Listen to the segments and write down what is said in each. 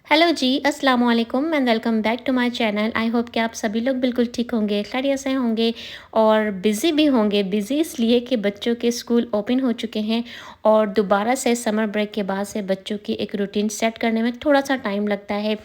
Hello जी, अस्सलाम वालेकुम and welcome back to my channel. I hope कि आप सभी लोग बिल्कुल ठीक होंगे, खैरियत से होंगे और बिज़ी भी होंगे। बिज़ी इसलिए कि बच्चों के स्कूल ओपन हो चुके हैं और दोबारा से समर ब्रेक के बाद से बच्चों की एक रूटीन सेट करने में थोड़ा-सा टाइम लगता है।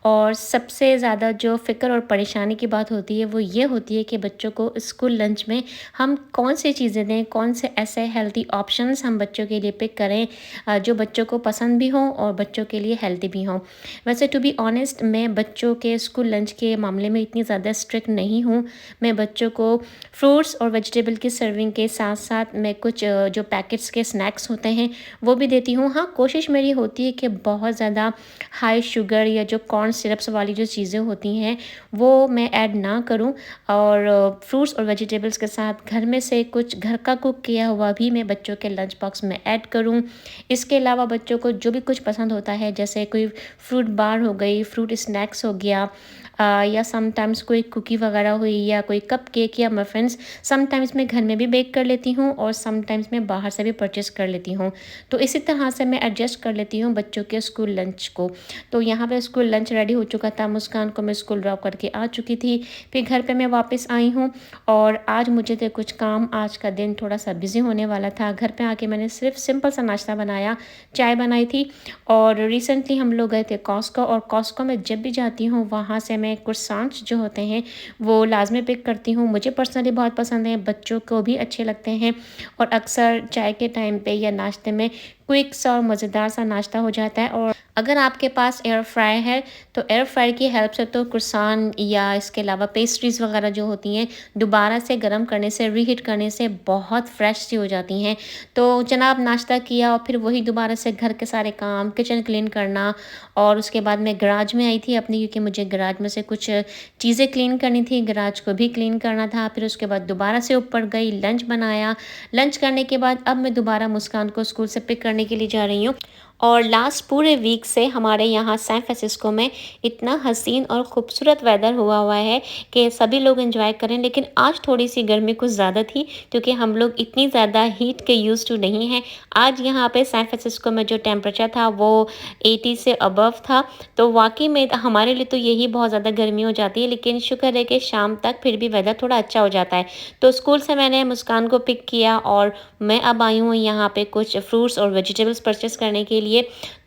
और सबसे ज़्यादा जो फ़िक्र और परेशानी की बात होती है, वो ये होती है कि बच्चों को स्कूल लंच में हम कौन-सी चीज़ें दें, कौन से ऐसे हेल्दी ऑप्शंस हम बच्चों के लिए पिक करें जो बच्चों को पसंद भी हों और बच्चों के लिए हेल्दी भी हों। वैसे टू बी ऑनेस्ट मैं बच्चों के स्कूल लंच के मामले में इतनी ज़्यादा स्ट्रिक्ट नहीं हूँ। मैं बच्चों को फ्रूट्स और वेजिटेबल की सर्विंग के साथ-साथ मैं कुछ जो पैकेट्स के स्नैक्स होते हैं, वो भी देती हूँ। हाँ, कोशिश मेरी होती है कि बहुत ज़्यादा हाई शुगर या जो कॉर्न सिरप्स वाली जो चीज़ें होती हैं, वो मैं ऐड ना करूँ और फ्रूट्स और वेजिटेबल्स के साथ घर में से कुछ घर का कुक किया हुआ भी मैं बच्चों के लंच बॉक्स में ऐड करूँ। इसके अलावा बच्चों को जो भी कुछ पसंद होता है, जैसे कोई फ्रूट बार हो गई, फ्रूट स्नैक्स हो गया या समटाइम्स कोई कुकी वगैरह हुई या कोई कपकेक या मफ़िन्स, समटाइम्स मैं घर में भी बेक कर लेती हूँ और समटाइम्स मैं बाहर से भी परचेज़ कर लेती हूँ। तो इसी तरह से मैं एडजस्ट कर लेती हूँ बच्चों के स्कूल लंच को। तो यहाँ पे स्कूल लंच रेडी हो चुका था, मुस्कान को मैं स्कूल ड्रॉप करके आ चुकी थी। फिर घर पे मैं वापस आई हूँ और आज मुझे थे कुछ काम, आज का दिन थोड़ा-सा बिज़ी होने वाला था। घर पे आके मैंने सिर्फ़ सिंपल सा नाश्ता बनाया, चाय बनाई थी और रिसेंटली हम लोग गए थे कॉस्को और कॉस्को में जब भी जाती हूँ वहाँ से मैं croissants जो होते हैं वो लाज़मी पिक करती हूँ। मुझे पर्सनली बहुत पसंद है, बच्चों को भी अच्छे लगते हैं और अक्सर चाय के टाइम पे या नाश्ते में क्विक सा और मज़ेदार सा नाश्ता हो जाता है। और अगर आपके पास एयर फ्रायर है तो एयर फ्रायर की हेल्प से तो croissant या इसके अलावा पेस्ट्रीज़ वगैरह जो होती हैं दोबारा से गर्म करने से, रीहीट करने से बहुत फ्रेश सी हो जाती हैं। तो जनाब नाश्ता किया और फिर वही दोबारा से घर के सारे काम, किचन क्लीन करना और उसके बाद मैं गैराज में आई थी अपनी, क्योंकि मुझे गैराज में से कुछ चीज़ें क्लीन करनी थी, गैराज को भी क्लीन करना था। फिर उसके बाद दोबारा से ऊपर गई, लंच बनाया। लंच करने के बाद अब मैं दोबारा मुस्कान को स्कूल से पिक करने के लिए जा रही हूँ। और लास्ट पूरे वीक से हमारे यहाँ सैन फ्रांसिस्को में इतना हसीन और खूबसूरत वेदर हुआ है कि सभी लोग एंजॉय करें। लेकिन आज थोड़ी-सी गर्मी कुछ ज़्यादा थी क्योंकि हम लोग इतनी ज़्यादा हीट के यूज़्ड टू नहीं हैं। आज यहाँ पे सैन फ्रांसिस्को में जो टेम्परेचर था वो 80 से अबव था। तो वाक़ई में हमारे लिए तो यही बहुत ज़्यादा गर्मी हो जाती है, लेकिन शुक्र है कि शाम तक फिर भी वेदर थोड़ा अच्छा हो जाता है। तो स्कूल से मैंने मुस्कान को पिक किया और मैं अब आई हूँ यहाँ पे कुछ फ्रूट्स और वेजिटेबल्स परचेज़ करने के लिए।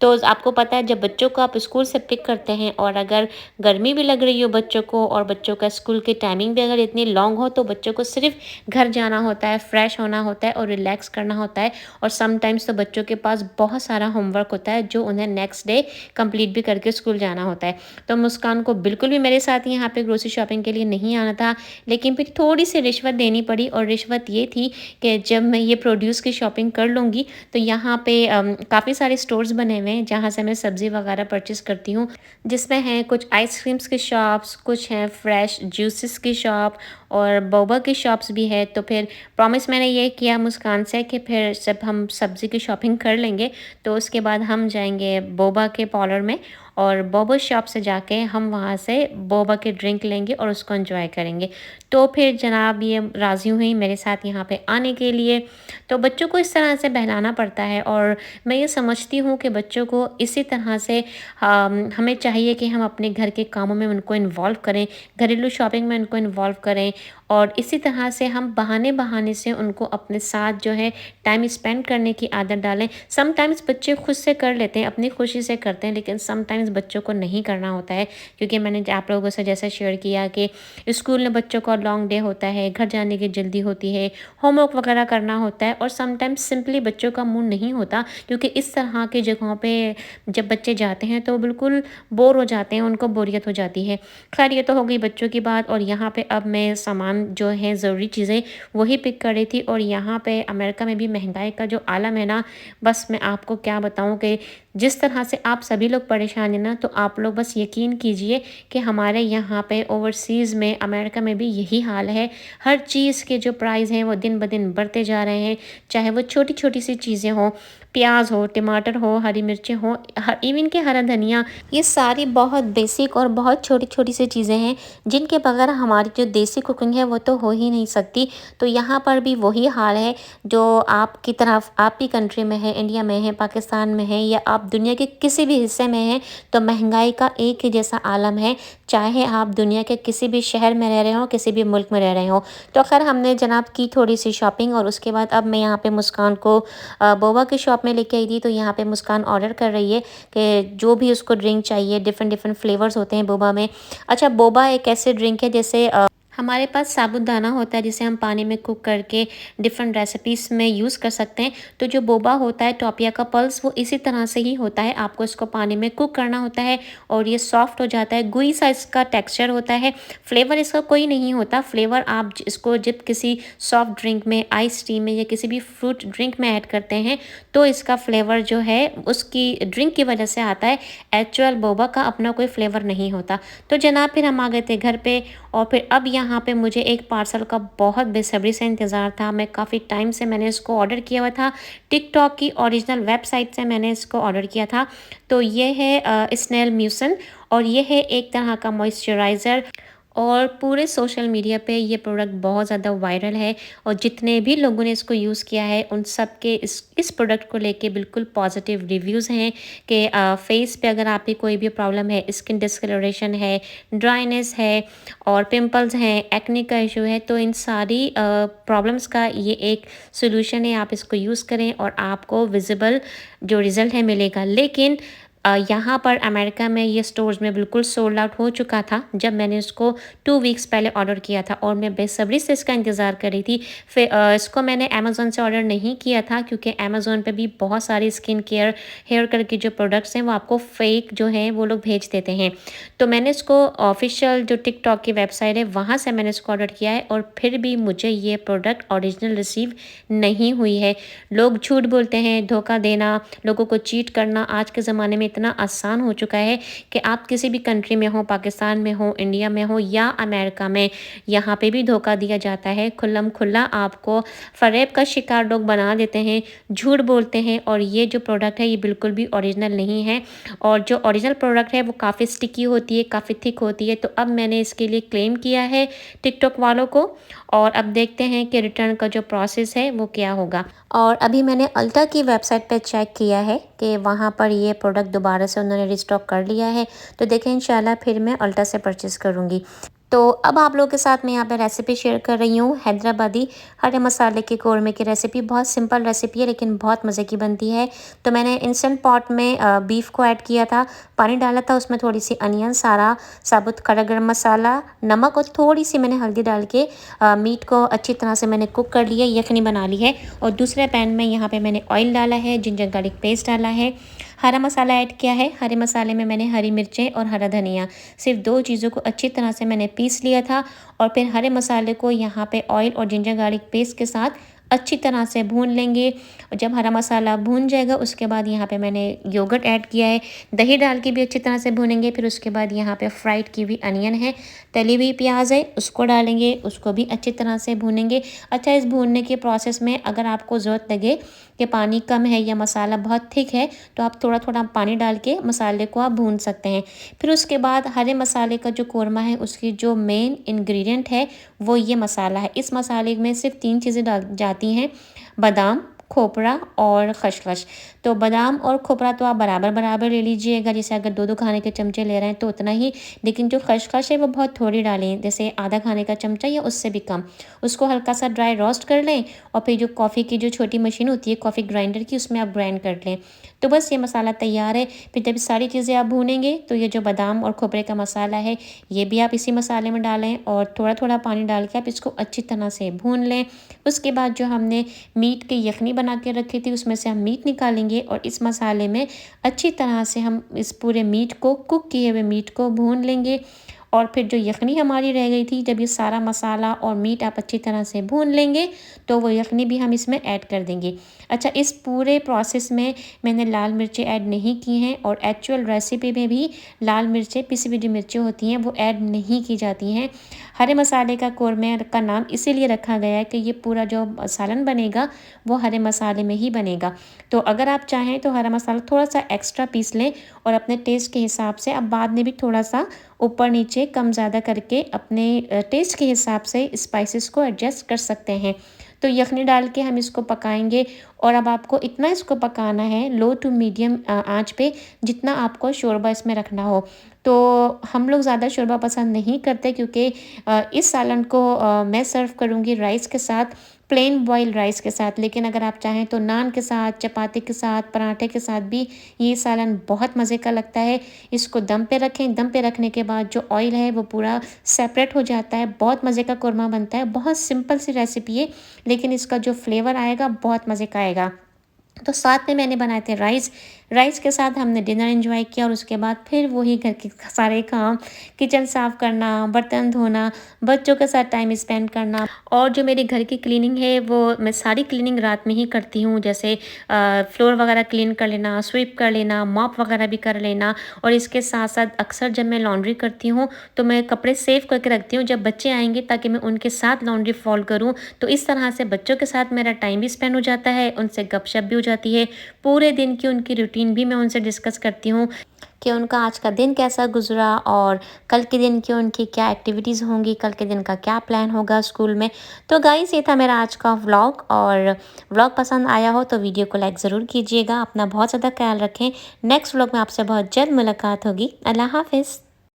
तो आपको पता है जब बच्चों को आप स्कूल से पिक करते हैं और अगर गर्मी भी लग रही हो बच्चों को और बच्चों का स्कूल की टाइमिंग भी अगर इतनी लॉन्ग हो, तो बच्चों को सिर्फ घर जाना होता है, फ्रेश होना होता है और रिलैक्स करना होता है। और समटाइम्स तो बच्चों के पास बहुत सारा होमवर्क होता है जो उन्हें नेक्स्ट डे कंप्लीट भी करके स्कूल जाना होता है। तो मुस्कान को बिल्कुल भी मेरे साथ यहाँ पे ग्रोसरी शॉपिंग के लिए नहीं आना था, लेकिन फिर थोड़ी सी रिश्वत देनी पड़ी और रिश्वत ये थी कि जब मैं ये प्रोड्यूस की शॉपिंग कर लूँगी तो यहाँ पे काफ़ी सारे स्टोर्स बने हुए हैं जहाँ से मैं सब्ज़ी वगैरह परचेज़ करती हूँ, जिसमें हैं कुछ आइसक्रीम्स की शॉप्स, कुछ हैं फ्रेश जूसेस की शॉप और बोबा की शॉप्स भी है। तो फिर प्रॉमिस मैंने ये किया मुस्कान से कि फिर जब हम सब्ज़ी की शॉपिंग कर लेंगे तो उसके बाद हम जाएँगे बोबा के पार्लर में और बोबा शॉप से जाके हम वहाँ से बोबा के ड्रिंक लेंगे और उसको एंजॉय करेंगे। तो फिर जनाब ये राज़ी हुई मेरे साथ यहाँ पे आने के लिए। तो बच्चों को इस तरह से बहलाना पड़ता है और मैं ये समझती हूँ कि बच्चों को इसी तरह से हमें चाहिए कि हम अपने घर के कामों में उनको इन्वॉल्व करें, घरेलू शॉपिंग में उनको इन्वॉल्व करें और इसी तरह से हम बहाने-बहाने से उनको अपने साथ जो है टाइम स्पेंड करने की आदत डालें। समटाइम्स बच्चे खुद से कर लेते हैं, अपनी खुशी से करते हैं, लेकिन समटाइम्स बच्चों को नहीं करना होता है क्योंकि मैंने आप लोगों से जैसे शेयर किया कि स्कूल में बच्चों का लॉन्ग डे होता है, घर जाने की जल्दी होती है, होमवर्क वगैरह करना होता है और समटाइम्स सिंपली बच्चों का मूड नहीं होता क्योंकि इस तरह की जगहों पे जब बच्चे जाते हैं तो बिल्कुल बोर हो जाते हैं, उनको बोरियत हो जाती है। खैर ये तो हो गई बच्चों की बात और यहाँ पे अब मैं सामान जो है ज़रूरी चीज़ें वही पिक कर रही थी। और यहाँ पे अमेरिका में भी महंगाई का जो आलम है ना, बस मैं आपको क्या बताऊँ कि जिस तरह से आप सभी लोग परेशान हैं ना, तो आप लोग बस यकीन कीजिए कि हमारे यहाँ पे ओवरसीज़ में अमेरिका में भी यही हाल है। हर चीज़ के जो प्राइस हैं वो दिन ब दिन बढ़ते जा रहे हैं, चाहे वो छोटी-छोटी सी चीज़ें हों, प्याज़ हो, टमाटर हो, हरी मिर्चें हों, इवन कि हरा धनिया, ये सारी बहुत बेसिक और बहुत छोटी-छोटी सी चीज़ें हैं जिनके बगैर हमारी जो देसी कुकिंग है वो तो हो ही नहीं सकती। तो यहाँ पर भी वही हाल है जो आपकी तरफ आपकी कंट्री में है, इंडिया में है, पाकिस्तान में है या आप आप दुनिया के किसी भी हिस्से में हैं तो महंगाई का एक ही जैसा आलम है, चाहे आप दुनिया के किसी भी शहर में रह रहे हो, किसी भी मुल्क में रह रहे हो। तो खैर हमने जनाब की थोड़ी-सी शॉपिंग और उसके बाद अब मैं यहाँ पे मुस्कान को बोबा की शॉप में लेके आई थी। तो यहाँ पे मुस्कान ऑर्डर कर रही है कि जो भी उसको ड्रिंक चाहिए, डिफ़रेंट डिफ़रेंट फ्लेवर्स होते हैं बोबा में। अच्छा, बोबा एक ऐसे ड्रिंक है जैसे हमारे पास साबूदाना होता है जिसे हम पानी में कुक करके डिफरेंट रेसिपीज़ में यूज़ कर सकते हैं। तो जो बोबा होता है टॉपिया का पल्स वो इसी तरह से ही होता है। आपको इसको पानी में कुक करना होता है और ये सॉफ्ट हो जाता है। गुई सा इसका टेक्सचर होता है। फ्लेवर इसका कोई नहीं होता। फ्लेवर आप इसको जब किसी सॉफ्ट ड्रिंक में, आइस टी में या किसी भी फ्रूट ड्रिंक में ऐड करते हैं तो इसका फ्लेवर जो है उसकी ड्रिंक की वजह से आता है। एक्चुअल बोबा का अपना कोई फ्लेवर नहीं होता। तो जनाब फिर हम आ गए थे घर पे और फिर अब यहाँ पे मुझे एक पार्सल का बहुत बेसब्री से इंतज़ार था। मैं काफ़ी टाइम से मैंने इसको ऑर्डर किया हुआ था। टिकटॉक की ओरिजिनल वेबसाइट से मैंने इसको ऑर्डर किया था। तो ये है स्नेल म्यूसिन और ये है एक तरह का मॉइस्चराइज़र और पूरे सोशल मीडिया पे ये प्रोडक्ट बहुत ज़्यादा वायरल है और जितने भी लोगों ने इसको यूज़ किया है उन सब के इस प्रोडक्ट को लेके बिल्कुल पॉजिटिव रिव्यूज़ हैं कि फेस पे अगर आपकी कोई भी प्रॉब्लम है, स्किन डिस्कलरेशन है, ड्राइनेस है और पिंपल्स हैं, एक्ने का इशू है, तो इन सारी प्रॉब्लम्स का ये एक सोल्यूशन है। आप इसको यूज़ करें और आपको विजिबल जो रिज़ल्ट है मिलेगा। लेकिन यहाँ पर अमेरिका में ये स्टोर्स में बिल्कुल सोल्ड आउट हो चुका था जब मैंने इसको 2 वीक्स पहले ऑर्डर किया था और मैं बेसब्री से इसका इंतज़ार कर रही थी। फिर इसको मैंने अमेज़न से ऑर्डर नहीं किया था क्योंकि अमेज़न पे भी बहुत सारी स्किन केयर, हेयर केयर की जो प्रोडक्ट्स हैं वो आपको फेक जो हैं वो लोग भेज देते हैं। तो मैंने इसको ऑफ़िशियल जो टिकटॉक की वेबसाइट है वहाँ से मैंने इसको ऑर्डर किया है और फिर भी मुझे ये प्रोडक्ट ओरिजिनल रिसीव नहीं हुई है। लोग झूठ बोलते हैं, धोखा देना, लोगों को चीट करना आज के ज़माने में इतना आसान हो चुका है कि आप किसी भी कंट्री में हो, पाकिस्तान में हो, इंडिया में हो या अमेरिका में, यहाँ पे भी धोखा दिया जाता है। खुल्लम खुल्ला आपको फ़रेब का शिकार लोग बना देते हैं, झूठ बोलते हैं और ये जो प्रोडक्ट है ये बिल्कुल भी ओरिजिनल नहीं है और जो ओरिजिनल प्रोडक्ट है वो काफ़ी स्टिकी होती है, काफ़ी थिक होती है। तो अब मैंने इसके लिए क्लेम किया है टिकटॉक वालों को और अब देखते हैं कि रिटर्न का जो प्रोसेस है वो क्या होगा। और अभी मैंने अल्टा की वेबसाइट पे चेक किया है कि वहाँ पर ये प्रोडक्ट दोबारा से उन्होंने रिस्टॉक कर लिया है। तो देखें इंशाल्लाह फिर मैं अल्टा से परचेज़ करूँगी। तो अब आप लोगों के साथ मैं यहाँ पे रेसिपी शेयर कर रही हूँ हैदराबादी हरे मसाले के कोरमा की रेसिपी। बहुत सिंपल रेसिपी है लेकिन बहुत मज़े की बनती है। तो मैंने इंस्टेंट पॉट में बीफ को ऐड किया था, पानी डाला था, उसमें थोड़ी सी अनियन, सारा साबुत खड़ा गरम मसाला, नमक और थोड़ी सी मैंने हल्दी डाल के मीट को अच्छी तरह से मैंने कुक कर लिया, यखनी बना ली है। और दूसरे पैन में यहाँ पे मैंने ऑयल डाला है, जिंजर गार्लिक पेस्ट डाला है, हरा मसाला ऐड किया है। हरे मसाले में मैंने हरी मिर्चें और हरा धनिया, सिर्फ 2 चीज़ों को अच्छी तरह से मैंने पीस लिया था और फिर हरे मसाले को यहाँ पे ऑयल और जिंजर गार्लिक पेस्ट के साथ अच्छी तरह से भून लेंगे। और जब हरा मसाला भून जाएगा उसके बाद यहाँ पे मैंने योगर्ट ऐड किया है, दही डाल के भी अच्छी तरह से भूनेंगे। फिर उसके बाद यहाँ पे फ्राइड की हुई अनियन है, तली हुई प्याज है, उसको डालेंगे, उसको भी अच्छी तरह से भूनेंगे। अच्छा, इस भूनने के प्रोसेस में अगर आपको ज़रूरत लगे कि पानी कम है या मसाला बहुत थिक है तो आप थोड़ा थोड़ा पानी डाल के मसाले को आप भून सकते हैं। फिर उसके बाद हरे मसाले का जो कोरमा है उसकी जो मेन इंग्रेडिएंट है वो ये मसाला है। इस मसाले में सिर्फ 3 चीज़ें डाल जाती हैं, बादाम, खोपरा और खसखस। तो बादाम और खोपरा तो आप बराबर बराबर ले लीजिएगा, जैसे अगर 2-2 खाने के चमचे ले रहे हैं तो उतना ही, लेकिन जो खसखस है वो बहुत थोड़ी डालें, जैसे आधा खाने का चमचा या उससे भी कम। उसको हल्का सा ड्राई रोस्ट कर लें और फिर जो कॉफ़ी की जो छोटी मशीन होती है कॉफ़ी ग्राइंडर की, उसमें आप ग्राइंड कर लें। तो बस ये मसाला तैयार है। फिर जब सारी चीज़ें आप भूनेंगे तो ये जो बादाम और खोपरे का मसाला है ये भी आप इसी मसाले में डालें और थोड़ा थोड़ा पानी डाल के आप इसको अच्छी तरह से भून लें। उसके बाद जो हमने मीट की यखनी बना के रखी थी उसमें से हम मीट निकालेंगे और इस मसाले में अच्छी तरह से हम इस पूरे मीट को, कुक किए हुए मीट को भून लेंगे। और फिर जो यखनी हमारी रह गई थी, जब ये सारा मसाला और मीट आप अच्छी तरह से भून लेंगे तो वो यखनी भी हम इसमें ऐड कर देंगे। अच्छा, इस पूरे प्रोसेस में मैंने लाल मिर्चें ऐड नहीं की हैं और एक्चुअल रेसिपी में भी लाल मिर्चें, पिसी हुई जो मिर्चें होती हैं वो ऐड नहीं की जाती हैं। हरे मसाले का कोरमा का नाम इसीलिए रखा गया है कि ये पूरा जो सालन बनेगा वो हरे मसाले में ही बनेगा। तो अगर आप चाहें तो हरा मसाला थोड़ा सा एक्स्ट्रा पीस लें और अपने टेस्ट के हिसाब से आप बाद में भी थोड़ा सा ऊपर नीचे कम ज़्यादा करके अपने टेस्ट के हिसाब से स्पाइसेस को एडजस्ट कर सकते हैं। तो यखनी डाल के हम इसको पकाएंगे और अब आपको इतना इसको पकाना है लो टू मीडियम आँच पे, जितना आपको शोरबा इसमें रखना हो। तो हम लोग ज़्यादा शोरबा पसंद नहीं करते, क्योंकि इस सालन को मैं सर्व करूँगी राइस के साथ, प्लेन बॉयल राइस के साथ। लेकिन अगर आप चाहें तो नान के साथ, चपाती के साथ, पराठे के साथ भी ये सालन बहुत मज़े का लगता है। इसको दम पे रखें, दम पे रखने के बाद जो ऑयल है वो पूरा सेपरेट हो जाता है, बहुत मज़े का कोरमा बनता है। बहुत सिंपल सी रेसिपी है, लेकिन इसका जो फ्लेवर आएगा बहुत मज़े का आएगा। तो साथ में मैंने बनाए थे राइस, राइस के साथ हमने डिनर एंजॉय किया, और उसके बाद फिर वही घर के सारे काम, किचन साफ़ करना, बर्तन धोना, बच्चों के साथ टाइम स्पेंड करना। और जो मेरी घर की क्लीनिंग है वो मैं सारी क्लीनिंग रात में ही करती हूँ, जैसे फ्लोर वगैरह क्लीन कर लेना, स्वीप कर लेना, मॉप वगैरह भी कर लेना। और इसके साथ साथ अक्सर जब मैं लॉन्ड्री करती हूँ तो मैं कपड़े सेव करके रखती हूँ जब बच्चे आएंगे, ताकि मैं उनके साथ लॉन्ड्री फॉल करूँ। तो इस तरह से बच्चों के साथ मेरा टाइम भी स्पेंड हो जाता है, उनसे गपशप भी हो जाती है, पूरे दिन की उनकी रूटीन भी मैं उनसे डिस्कस करती हूँ कि उनका आज का दिन कैसा गुजरा, और कल के दिन की उनकी क्या एक्टिविटीज़ होंगी, कल के दिन का क्या प्लान होगा स्कूल में। तो गाइस, ये था मेरा आज का व्लॉग, और व्लॉग पसंद आया हो तो वीडियो को लाइक ज़रूर कीजिएगा। अपना बहुत ज़्यादा ख्याल रखें। नेक्स्ट व्लॉग में आपसे बहुत जल्द मुलाकात होगी। अल्लाह हाफ़िज़।